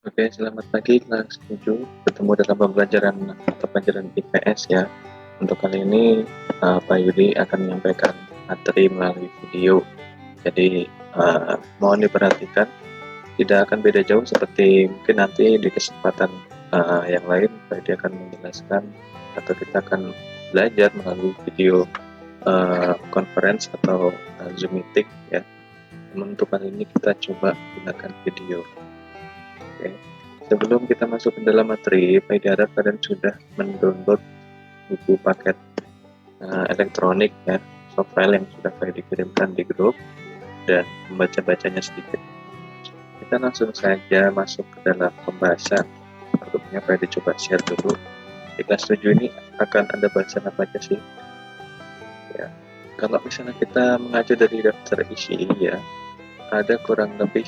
Oke, selamat pagi kelas 7. Ketemu dalam pembelajaran atau pelajaran IPS ya. Untuk kali ini Pak Yudi akan menyampaikan materi melalui video. Jadi mohon diperhatikan, tidak akan beda jauh seperti mungkin nanti di kesempatan yang lain Pak Yudi akan menjelaskan atau kita akan belajar melalui video conference atau Zoom meeting ya. Untuk kali ini kita coba gunakan video. Oke. Sebelum kita masuk ke dalam materi, Pak Yudi harap kalian sudah mendownload buku paket elektronik ya, soft file yang sudah Pak Yudi kirimkan di grup dan membaca-bacanya sedikit. Kita langsung saja masuk ke dalam pembahasan. Grupnya Pak Yudi coba share dulu. Di kelas 7 ini akan ada bahasan apa aja sih? Ya, kalau misalnya kita mengacu dari daftar isi ya, ada kurang lebih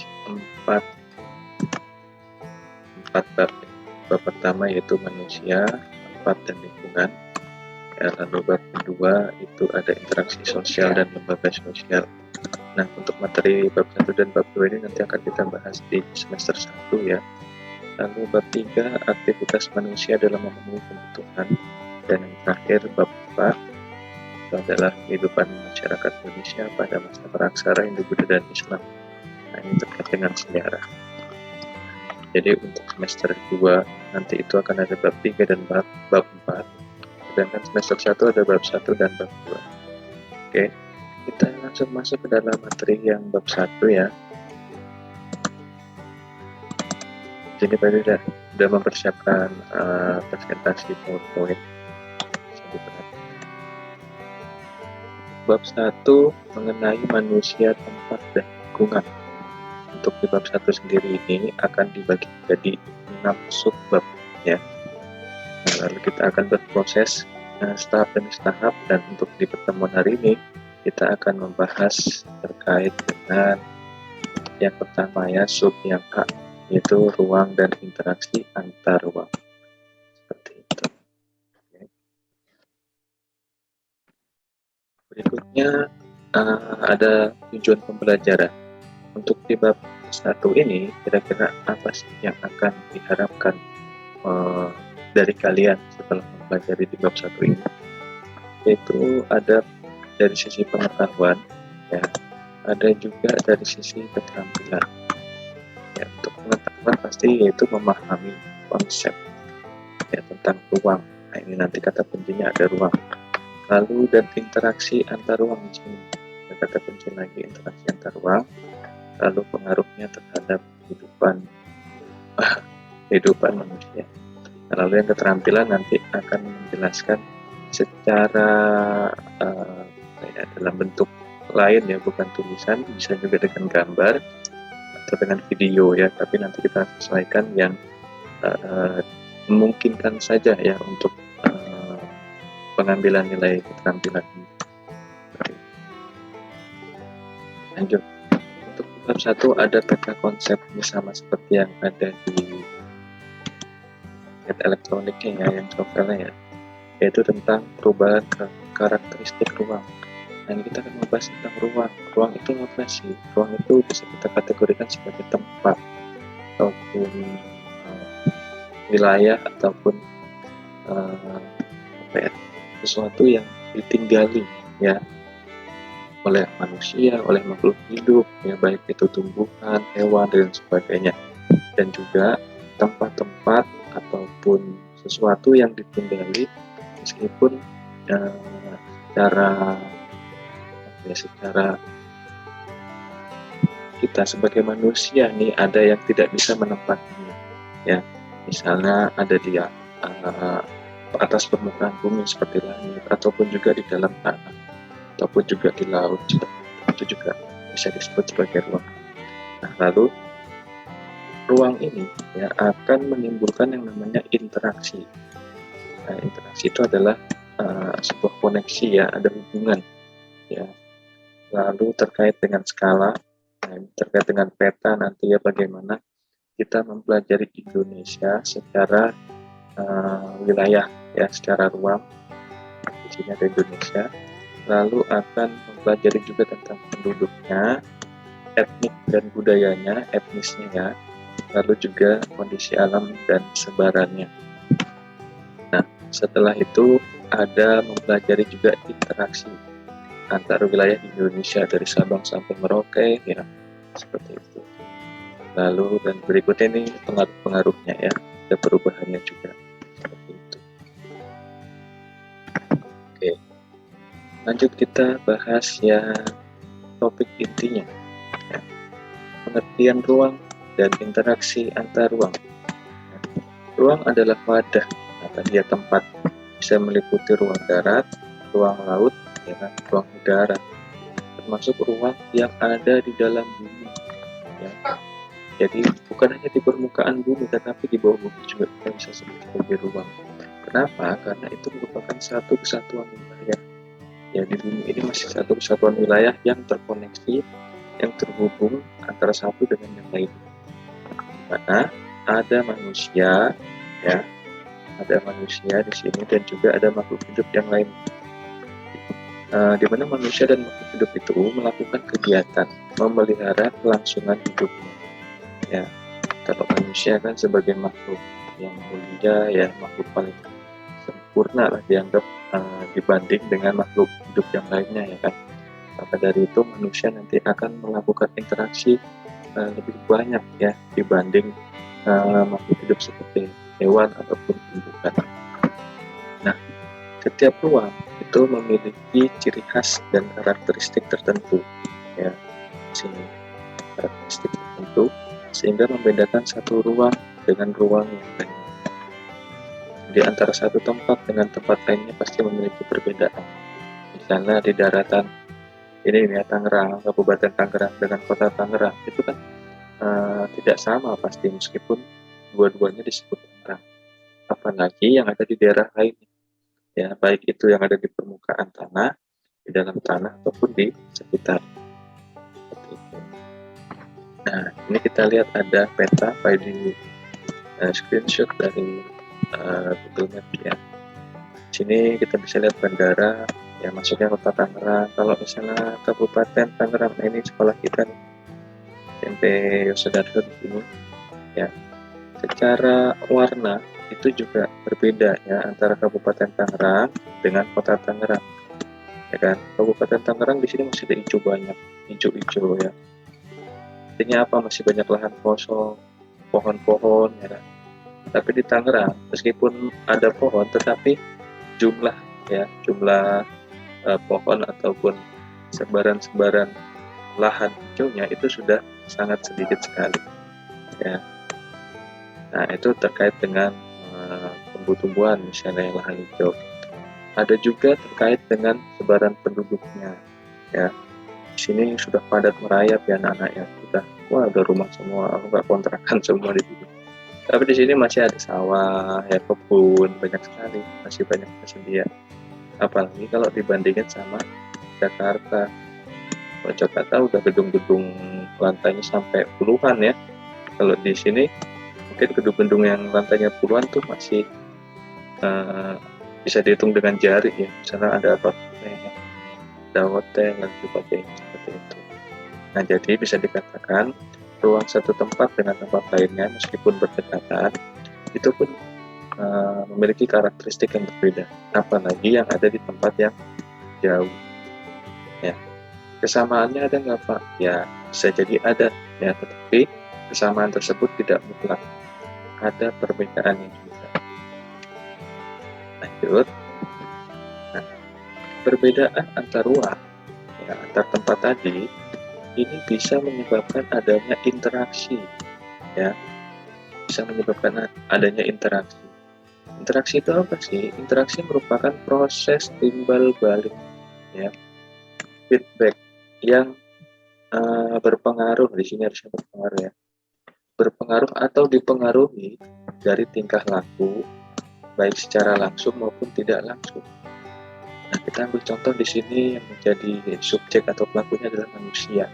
4 bab. Bab pertama yaitu manusia, tempat dan lingkungan. Ya, lalu bab kedua itu ada interaksi sosial dan lembaga sosial. Nah, untuk materi bab 1 dan bab 2 ini nanti akan kita bahas di semester 1 ya. Lalu bab 3 aktivitas manusia dalam memenuhi kebutuhan. Dan yang terakhir bab 4 itu adalah kehidupan masyarakat Indonesia pada masa praksara Hindu-Buddha dan Islam. Nah, ini terkait dengan sejarah. Jadi untuk semester 2 nanti itu akan ada bab 3 dan bab 4. Sedangkan semester 1 ada bab 1 dan bab 2. Oke, kita langsung masuk ke dalam materi yang bab 1 ya. Jadi tadi sudah mempersiapkan presentasi PowerPoint. Bab 1 mengenai manusia, tempat, dan lingkungan. Untuk di bab 1 sendiri ini akan dibagi jadi 6 subbab ya. Nah, lalu kita akan berproses tahap demi tahap, dan untuk di pertemuan hari ini kita akan membahas terkait dengan yang pertama ya, sub yang A, yaitu ruang dan interaksi antar ruang. Seperti itu. Oke. Berikutnya ada tujuan pembelajaran. Untuk di bab 1 ini, kira-kira apa sih yang akan diharapkan dari kalian setelah mempelajari di bab 1 ini? Yaitu ada dari sisi pengetahuan, ya, ada juga dari sisi keterampilan. Ya, untuk pengetahuan pasti yaitu memahami konsep ya tentang ruang. Nah, ini nanti kata kuncinya ada ruang. Lalu dan interaksi antar ruang di sini. Kata kunci lagi interaksi antar ruang. Lalu pengaruhnya terhadap kehidupan manusia. Lalu yang keterampilan nanti akan menjelaskan secara dalam bentuk lain ya, bukan tulisan, bisa juga dengan gambar atau dengan video ya, tapi nanti kita sesuaikan yang memungkinkan saja ya untuk pengambilan nilai keterampilan ini. Lanjut. Untuk bab 1 ada peta konsep, ini sama seperti yang ada di elektroniknya ya, yang software-nya ya, yaitu tentang perubahan karakteristik ruang. Nah, ini kita akan membahas tentang ruang. Ruang itu apa sih? Ruang itu bisa kita kategorikan sebagai tempat ataupun wilayah ataupun sesuatu yang ditinggali ya oleh manusia, oleh makhluk hidup ya, baik itu tumbuhan, hewan dan sebagainya. Dan juga tempat-tempat ataupun sesuatu yang ditinggali meskipun secara kita sebagai manusia nih ada yang tidak bisa menempatinya ya, misalnya ada di atas permukaan bumi seperti langit, ataupun juga di dalam tanah, ataupun juga di laut, itu juga bisa disebut sebagai ruang. Nah, lalu ruang ini ya akan menimbulkan yang namanya interaksi. Nah, interaksi itu adalah sebuah koneksi ya, ada hubungan ya. Lalu terkait dengan skala, terkait dengan peta nanti ya, bagaimana kita mempelajari Indonesia secara wilayah ya, secara ruang. Di sini ada Indonesia. Lalu akan mempelajari juga tentang penduduknya, etnik dan budayanya, etnisnya ya. lalu juga kondisi alam dan sebarannya. Nah, setelah itu ada mempelajari juga interaksi antar wilayah di Indonesia dari Sabang sampai Merauke, ya, seperti itu. Lalu dan berikutnya ini pengaruh-pengaruhnya, ya, ada perubahannya juga, seperti itu. Oke, lanjut kita bahas yang topik intinya, ya, pengertian ruang dan interaksi antar ruang. Ya, ruang adalah wadah atau dia tempat, bisa meliputi ruang darat, ruang laut, ya, ruang udara, termasuk ruang yang ada di dalam bumi, ya. Jadi bukan hanya di permukaan bumi, tetapi di bawah bumi juga kita bisa sebut sebagai ruang. Kenapa? Karena itu merupakan satu kesatuan wilayah. Ya, di bumi ini masih satu kesatuan wilayah yang terkoneksi, yang terhubung antara satu dengan yang lain. Di mana ada manusia, ya, ada manusia di sini dan juga ada makhluk hidup yang lain. Di mana manusia dan makhluk hidup itu melakukan kegiatan memelihara kelangsungan hidupnya. Ya, kalau manusia kan sebagai makhluk yang mulia, ya, makhluk paling sempurna lah dianggap dibanding dengan makhluk hidup yang lainnya, ya kan. Maka dari itu manusia nanti akan melakukan interaksi lebih banyak, ya, dibanding makhluk hidup seperti hewan ataupun tumbuhan. Nah, setiap ruang itu memiliki ciri khas dan karakteristik tertentu, ya, sini karakteristik tertentu sehingga membedakan satu ruang dengan ruang yang lain. Di antara satu tempat dengan tempat lainnya pasti memiliki perbedaan. Misalnya di daratan ini, ya, Tangerang, Kabupaten Tangerang dengan Kota Tangerang itu kan tidak sama pasti, meskipun dua-duanya disebut Tangerang. Apalagi yang ada di daerah lain, ya, baik itu yang ada di permukaan tanah, di dalam tanah ataupun di sekitar. Seperti itu. Nah, ini kita lihat ada peta di screenshot dari Google Maps, ya. Di sini kita bisa lihat bandara, ya, masuknya Kota Tangerang. Kalau misalnya Kabupaten Tangerang, nah ini sekolah kita nih, SMP Yosudarso di sini, ya. Secara warna itu juga berbeda, ya, antara Kabupaten Tangerang dengan Kota Tangerang, ya kan. Kabupaten Tangerang di sini masih ada hijau banyak, hijau-hijau, ya. Artinya apa? Masih banyak lahan kosong, pohon-pohon, ya kan. Tapi di Tangerang meskipun ada pohon, tetapi jumlah pohon ataupun sebaran-sebaran lahan hijaunya itu sudah sangat sedikit sekali, ya. Nah, itu terkait dengan tumbuh-tumbuhan, misalnya lahan hijau. Ada juga terkait dengan sebaran penduduknya, ya. Di sini sudah padat merayap, ya, anak-anak, ya. Sudah, wah, ada rumah semua, nggak kontrakan semua di sini. Tapi di sini masih ada sawah, ya, kebun, banyak sekali, masih banyak tersedia. Apalagi kalau dibandingin sama Jakarta. Kalau Jakarta udah gedung-gedung lantainya sampai puluhan, ya. Kalau di sini mungkin gedung-gedung yang lantainya puluhan tuh masih bisa dihitung dengan jari, ya. Misalnya ada apartemen, ada hotel, dan sebagainya, seperti itu. Nah, jadi bisa dikatakan ruang satu tempat dengan tempat lainnya meskipun berdekatan itu pun memiliki karakteristik yang berbeda, apalagi yang ada di tempat yang jauh, ya. Kesamaannya ada nggak, Pak? Ya, bisa jadi ada, ya, tetapi kesamaan tersebut tidak mutlak, ada perbedaannya juga. Lanjut. Nah, perbedaan antar ruang, ya, antar tempat tadi ini bisa menyebabkan adanya interaksi, ya, bisa menyebabkan adanya interaksi. Interaksi itu apa sih? Interaksi merupakan proses timbal balik, ya, feedback yang berpengaruh, di sini harusnya berpengaruh, ya, berpengaruh atau dipengaruhi dari tingkah laku baik secara langsung maupun tidak langsung. Nah, kita ambil contoh di sini yang menjadi subjek atau pelakunya adalah manusia.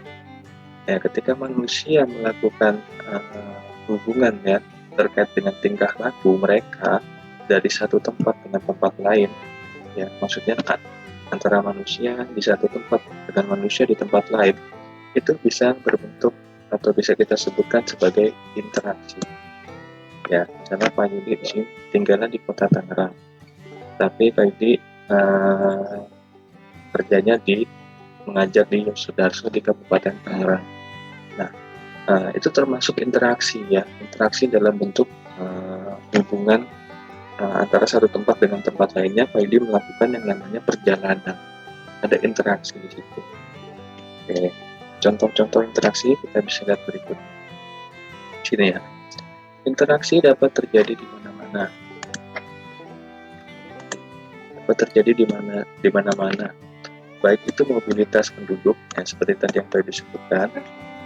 Ya, ketika manusia melakukan hubungan, ya, terkait dengan tingkah laku mereka dari satu tempat dengan tempat lain, ya, maksudnya antara manusia di satu tempat dengan manusia di tempat lain, itu bisa berbentuk atau bisa kita sebutkan sebagai interaksi. Ya, misalnya Pak Yudi di sini tinggalnya di kota Tangerang, tapi Pak Yudi kerjanya mengajar di Yosudarso di Kabupaten Tangerang. Nah, itu termasuk interaksi ya, interaksi dalam bentuk hubungan antara satu tempat dengan tempat lainnya. Pak Yudi melakukan yang namanya perjalanan, ada interaksi di situ. Oke, contoh-contoh interaksi kita bisa lihat berikut sini ya. Interaksi dapat terjadi di mana-mana. Dapat terjadi di mana-mana. Baik itu mobilitas penduduk, ya, seperti tadi yang Pak Yudi sebutkan,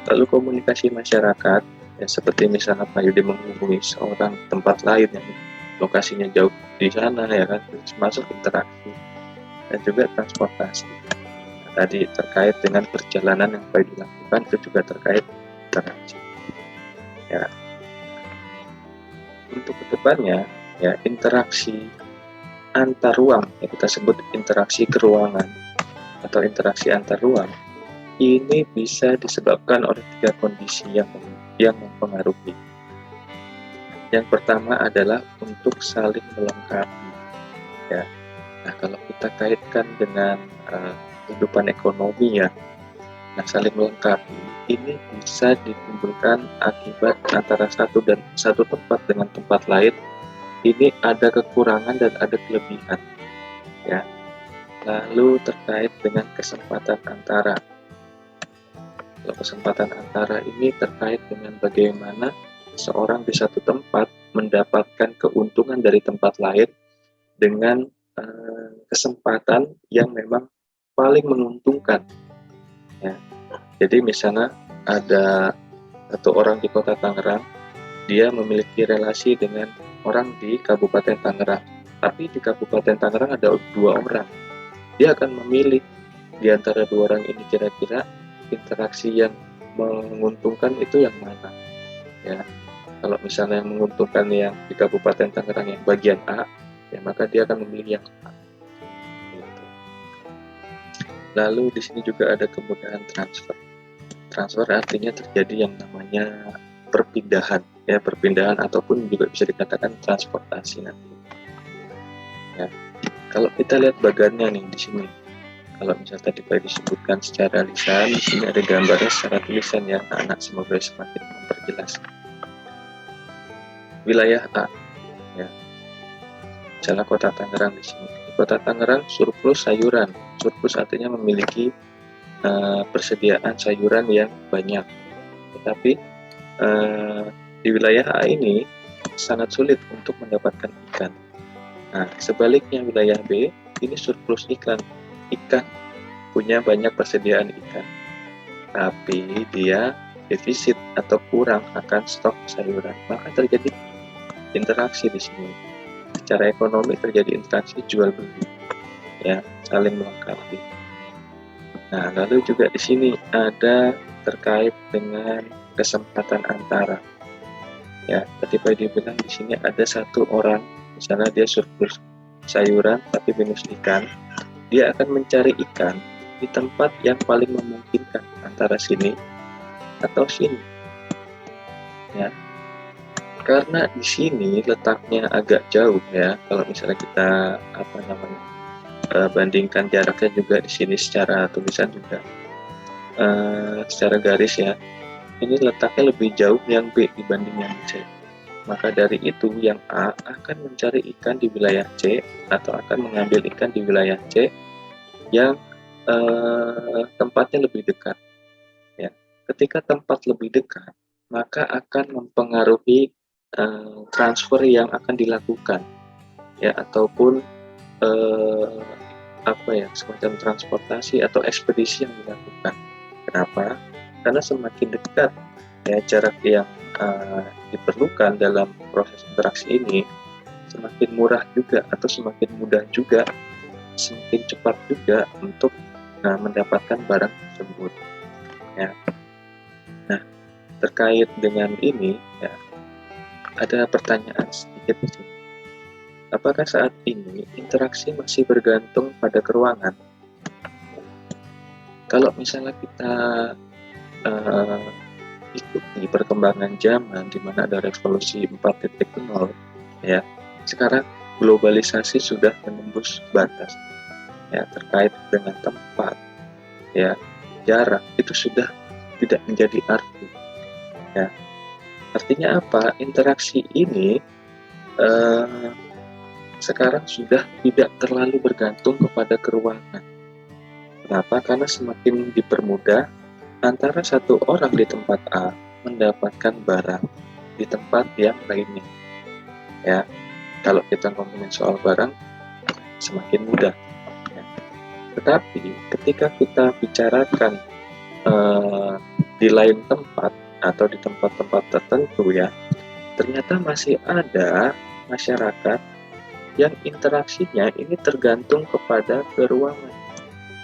lalu komunikasi masyarakat, ya, seperti misalnya Pak Yudi menghubungi seorang tempat lain yang lokasinya jauh di sana, ya kan, termasuk interaksi, dan juga transportasi. Nah, tadi terkait dengan perjalanan yang Pak Yudi lakukan itu juga terkait interaksi. Ya. Untuk kedepannya, ya, interaksi antar ruang, ya, kita sebut interaksi keruangan atau interaksi antar ruang, ini bisa disebabkan oleh 3 kondisi yang mempengaruhi. Yang pertama adalah untuk saling melengkapi. Ya. Nah, kalau kita kaitkan dengan kehidupan ekonomi ya, nah saling melengkapi ini bisa ditimbulkan akibat antara satu tempat dengan tempat lain ini ada kekurangan dan ada kelebihan. Ya. Lalu terkait dengan kesempatan antara. Kalau kesempatan antara ini terkait dengan bagaimana seorang di satu tempat mendapatkan keuntungan dari tempat lain dengan kesempatan yang memang paling menguntungkan. Ya. Jadi misalnya ada satu orang di kota Tangerang, dia memiliki relasi dengan orang di Kabupaten Tangerang. Tapi di Kabupaten Tangerang ada 2 orang. Dia akan memilih di antara 2 orang ini kira-kira interaksi yang menguntungkan itu yang mana. Ya. Kalau misalnya yang menguntungkan yang di Kabupaten Tangerang yang bagian A, ya maka dia akan memilih yang A. Gitu. Lalu di sini juga ada kemudahan transfer. Transfer artinya terjadi yang namanya perpindahan, ya perpindahan ataupun juga bisa dikatakan transportasi nanti. Ya, kalau kita lihat bagannya nih di sini, kalau misalnya tadi Pak disebutkan secara lisan, di sini ada gambarnya secara tulisan ya, anak semoga semakin memperjelas. Wilayah A, ya, misalnya kota Tangerang di sini. Di kota Tangerang surplus sayuran, surplus artinya memiliki persediaan sayuran yang banyak, tetapi di wilayah A ini sangat sulit untuk mendapatkan ikan. Nah, sebaliknya wilayah B ini surplus ikan punya banyak persediaan ikan, tapi dia defisit atau kurang akan stok sayuran. Maka terjadi interaksi di sini. Secara ekonomi terjadi interaksi jual beli, ya saling melengkapi. Nah, lalu juga di sini ada terkait dengan kesempatan antara. Ya, tadi Pak bilang di sini ada satu orang, misalnya dia surplus sayuran tapi minus ikan, dia akan mencari ikan di tempat yang paling memungkinkan antara sini atau sini. Ya, karena di sini letaknya agak jauh ya. Kalau misalnya kita bandingkan jaraknya juga di sini secara tulisan juga secara garis ya, ini letaknya lebih jauh yang B dibanding yang C. Maka dari itu yang A akan mencari ikan di wilayah C atau akan mengambil ikan di wilayah C yang tempatnya lebih dekat. Ya, ketika tempat lebih dekat, maka akan mempengaruhi transfer yang akan dilakukan, ya ataupun semacam transportasi atau ekspedisi yang dilakukan. Kenapa? Karena semakin dekat ya jarak yang diperlukan dalam proses interaksi ini, semakin murah juga atau semakin mudah juga, semakin cepat juga untuk mendapatkan barang tersebut. Ya. Nah, terkait dengan ini, ya, ada pertanyaan sedikit di sini. Apakah saat ini interaksi masih bergantung pada keruangan? Kalau misalnya kita mengikuti perkembangan zaman di mana ada revolusi 4.0 ya. Sekarang globalisasi sudah menembus batas ya, terkait dengan tempat ya, jarak itu sudah tidak menjadi arti ya. Artinya apa? Interaksi ini sekarang sudah tidak terlalu bergantung kepada keruangan. Kenapa? Karena semakin dipermudah antara satu orang di tempat A mendapatkan barang di tempat yang lainnya. Ya, kalau kita ngomongin soal barang, semakin mudah. Ya. Tetapi ketika kita bicarakan di lain tempat atau di tempat-tempat tertentu ya, ternyata masih ada masyarakat yang interaksinya ini tergantung kepada keruangan.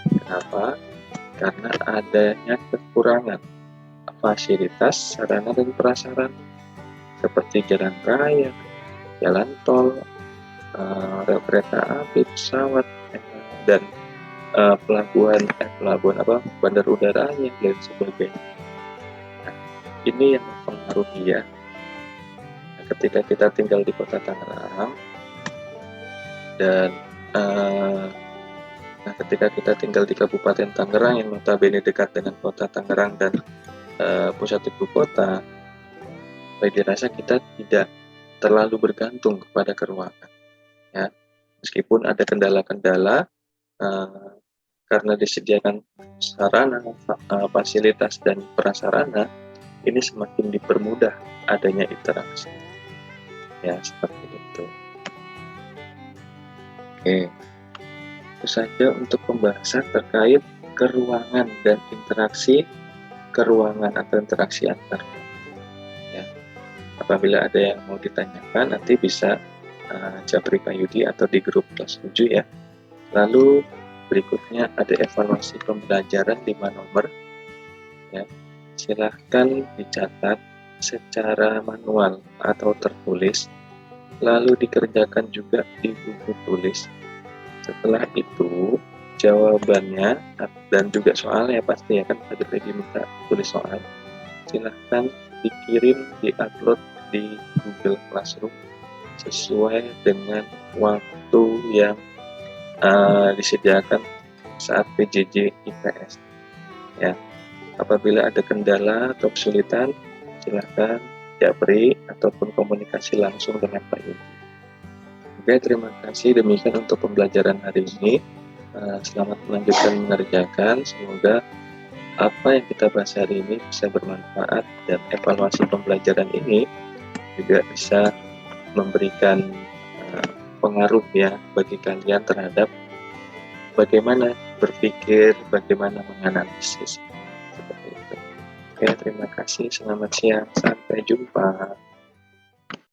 Kenapa? Karena adanya kekurangan fasilitas, sarana dan prasarana seperti jalan raya, jalan tol, rel kereta api, pesawat, dan bandar udaranya dan sebagainya. Nah, ini yang mempengaruhi ya. Nah, ketika kita tinggal di kota Tangerang dan ketika kita tinggal di Kabupaten Tangerang yang notabene dekat dengan kota Tangerang dan pusat ibu kota, saya dirasa kita tidak terlalu bergantung kepada keruangan ya. Meskipun ada kendala-kendala karena disediakan sarana, fasilitas dan prasarana, ini semakin dipermudah adanya interaksi ya, seperti itu. Oke, itu saja untuk pembahasan terkait keruangan dan interaksi keruangan atau interaksi antar ya. Apabila ada yang mau ditanyakan, nanti bisa Japri Payudi atau di grup kelas 7 ya. Lalu berikutnya ada evaluasi pembelajaran 5 nomor ya. Silahkan dicatat secara manual atau tertulis, lalu dikerjakan juga di buku tulis. Setelah itu jawabannya dan juga soalnya pasti ya kan, ada diminta tulis soal, silahkan dikirim, diupload di Google Classroom sesuai dengan waktu yang disediakan saat PJJ IPS ya. Apabila ada kendala atau kesulitan, silahkan japri ataupun komunikasi langsung dengan Pak Yudi. Oke, terima kasih. Demikian untuk pembelajaran hari ini. Selamat melanjutkan mengerjakan. Semoga apa yang kita bahas hari ini bisa bermanfaat dan evaluasi pembelajaran ini juga bisa memberikan pengaruh ya bagi kalian terhadap bagaimana berpikir, bagaimana menganalisis seperti itu. Oke, terima kasih. Selamat siang. Sampai jumpa.